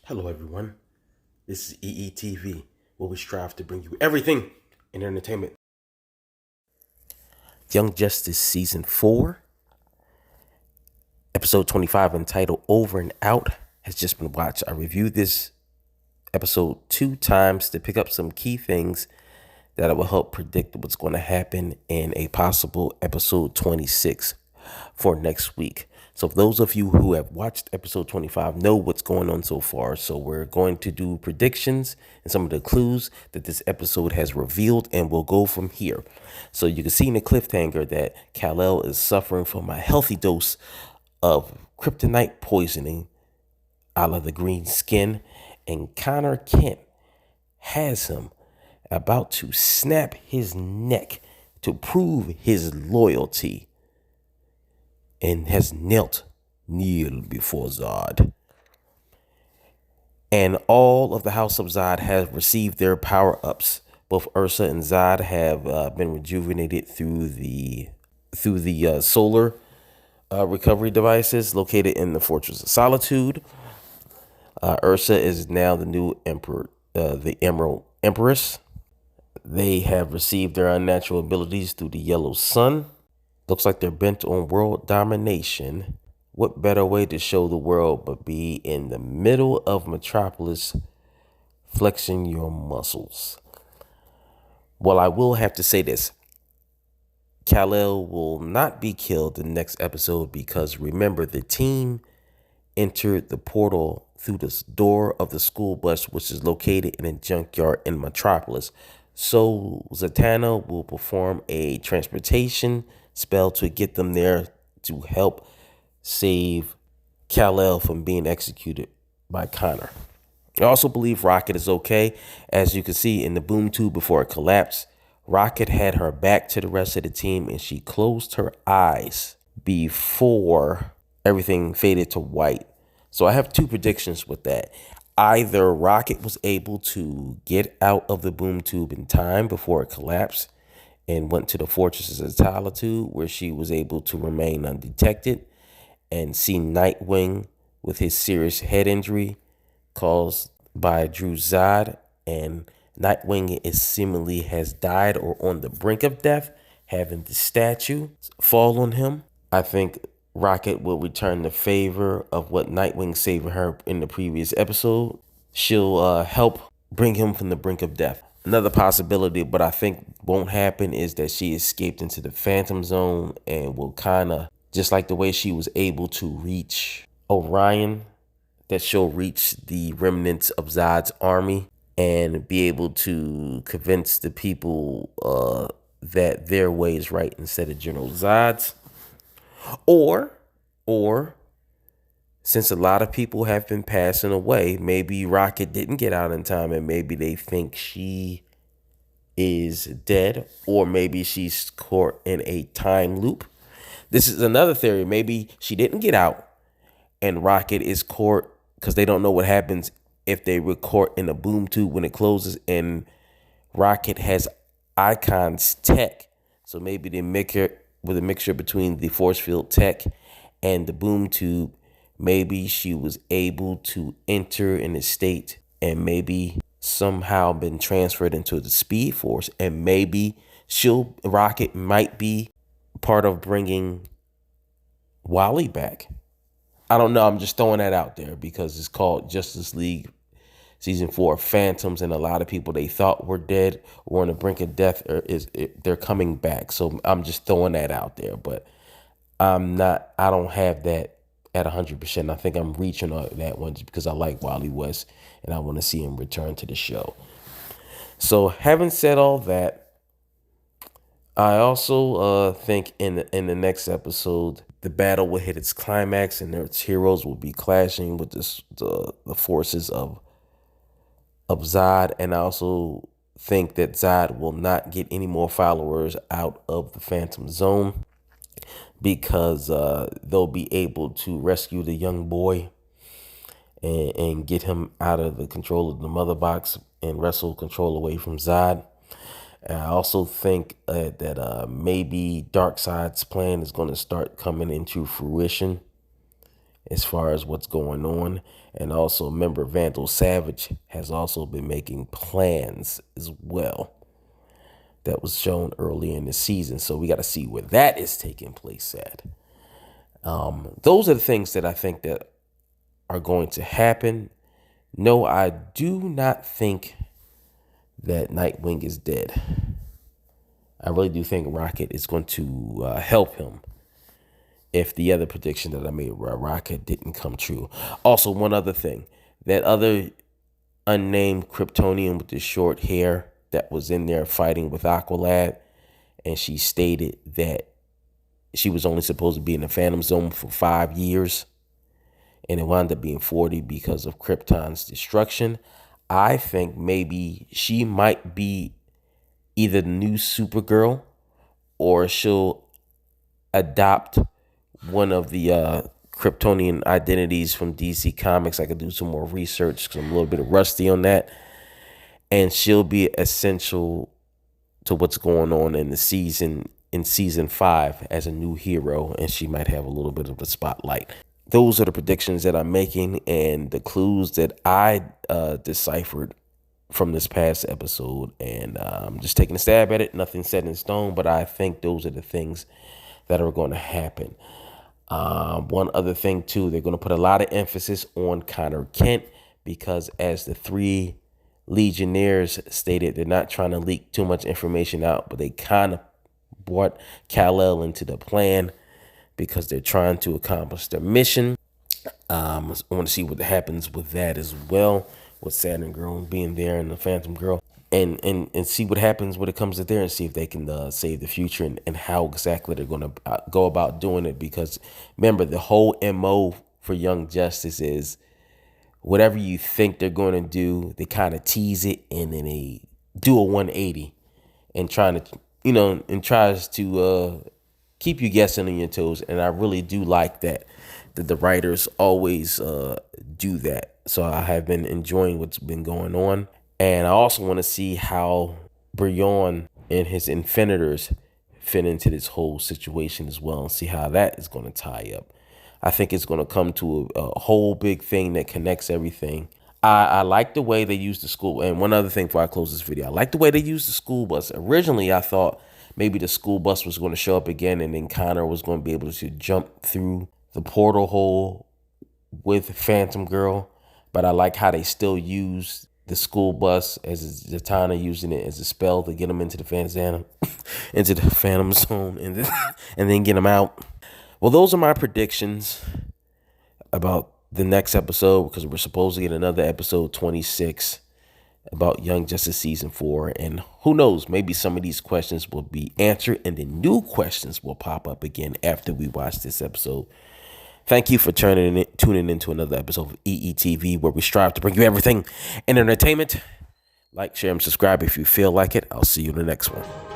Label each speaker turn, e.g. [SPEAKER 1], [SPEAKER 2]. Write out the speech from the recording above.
[SPEAKER 1] Hello, everyone. This is EETV, where we strive to bring you everything in entertainment. Young Justice Season 4, Episode 25, entitled Over and Out, has just been watched. I reviewed this episode 2 times to pick up some key things that will help predict what's going to happen in a possible episode 26 for next week. So for those of you who have watched episode 25 know what's going on so far. So we're going to do predictions and some of the clues that this episode has revealed, and we'll go from here. So you can see in the cliffhanger that Kal-El is suffering from a healthy dose of kryptonite poisoning, a la the green skin, and Connor Kent has him about to snap his neck to prove his loyalty, and has knelt before Zod. And all of the House of Zod have received their power-ups. Both Ursa and Zod have been rejuvenated through the solar recovery devices located in the Fortress of Solitude. Ursa is now the new emperor, the Emerald Empress. They have received their unnatural abilities through the Yellow Sun. Looks like they're bent on world domination. What better way to show the world but be in the middle of Metropolis, flexing your muscles? Well, I will have to say this. Kal-El will not be killed in the next episode because, remember, the team entered the portal through the door of the school bus, which is located in a junkyard in Metropolis. So Zatanna will perform a transportation spell to get them there to help save Kal-El from being executed by Connor. I also believe Rocket is okay. As you can see in the boom tube before it collapsed, Rocket had her back to the rest of the team and she closed her eyes before everything faded to white. So I have two predictions with that. Either Rocket was able to get out of the boom tube in time before it collapsed and went to the Fortress of Solitude, where she was able to remain undetected and see Nightwing with his serious head injury caused by Dru-Zod, and Nightwing is seemingly has died or on the brink of death, having the statue fall on him. I think Rocket will return the favor of what Nightwing saved her in the previous episode. She'll help bring him from the brink of death. Another possibility, but I think won't happen, is that she escaped into the Phantom Zone and will kind of, just like the way she was able to reach Orion, that she'll reach the remnants of Zod's army and be able to convince the people that their way is right instead of General Zod's. Or since a lot of people have been passing away, maybe Rocket didn't get out in time and maybe they think she is dead, or maybe she's caught in a time loop. This is another theory. Maybe she didn't get out and Rocket is caught because they don't know what happens if they were caught in a boom tube when it closes, and Rocket has Icon's tech. So maybe they make her with a mixture between the force field tech and the boom tube. Maybe she was able to enter in a state and maybe somehow been transferred into the Speed Force, and maybe Rocket might be part of bringing Wally back. I don't know. I'm just throwing that out there because it's called Justice League Season 4 Phantoms, and a lot of people they thought were dead or on the brink of death they're coming back. So I'm just throwing that out there, but I don't have that at 100%. I think I'm reaching on that one just because I like Wally West and I want to see him return to the show. So having said all that, I also think in the next episode, the battle will hit its climax and its heroes will be clashing with the forces of Zod. And I also think that Zod will not get any more followers out of the Phantom Zone because they'll be able to rescue the young boy and get him out of the control of the mother box and wrestle control away from Zod. And I also think that maybe Darkseid's plan is going to start coming into fruition. as far as what's going on. And also, remember, Vandal Savage has also been making plans as well. That was shown early in the season. So we got to see where that is taking place at. Those are the things that I think that are going to happen. No, I do not think that Nightwing is dead. I really do think Rocket is going to help him if the other prediction that I made where Rocket didn't come true. Also, one other thing, that other unnamed Kryptonian with the short hair that was in there fighting with Aqualad, and she stated that she was only supposed to be in the Phantom Zone for 5 years, and it wound up being 40 because of Krypton's destruction. I think maybe she might be either the new Supergirl, or she'll adopt one of the Kryptonian identities from DC Comics. I could do some more research because I'm a little bit rusty on that. And she'll be essential to what's going on in season 5 as a new hero, and she might have a little bit of the spotlight. Those are the predictions that I'm making and the clues that I deciphered from this past episode. And I'm just taking a stab at it. Nothing set in stone, but I think those are the things that are going to happen. One other thing, too, they're going to put a lot of emphasis on Connor Kent because, as the 3 Legionnaires stated, they're not trying to leak too much information out, but they kind of brought Kal-El into the plan because they're trying to accomplish their mission. I want to see what happens with that as well, with Saturn Girl being there and the Phantom Girl, and see what happens when it comes to there, and see if they can save the future, and how exactly they're going to go about doing it. Because remember, the whole MO for Young Justice is whatever you think they're going to do, they kind of tease it and then they do a 180 and trying to, and tries to keep you guessing on your toes. And I really do like that the writers always do that. So I have been enjoying what's been going on. And I also want to see how Brion and his Infinitors fit into this whole situation as well, and see how that is going to tie up. I think it's going to come to a whole big thing that connects everything. I like the way they use the school. And one other thing before I close this video, I like the way they use the school bus. Originally, I thought maybe the school bus was going to show up again, and then Connor was going to be able to jump through the portal hole with Phantom Girl. But I like how they still use the school bus as Zatanna using it as a spell to get them into the Phantom Zone, and then get them out. Well, those are my predictions about the next episode, because we're supposed to get another episode 26 about Young Justice season 4. And who knows, maybe some of these questions will be answered and then new questions will pop up again after we watch this episode. Thank you for tuning into another episode of EETV, where we strive to bring you everything in entertainment. Like, share, and subscribe if you feel like it. I'll see you in the next one.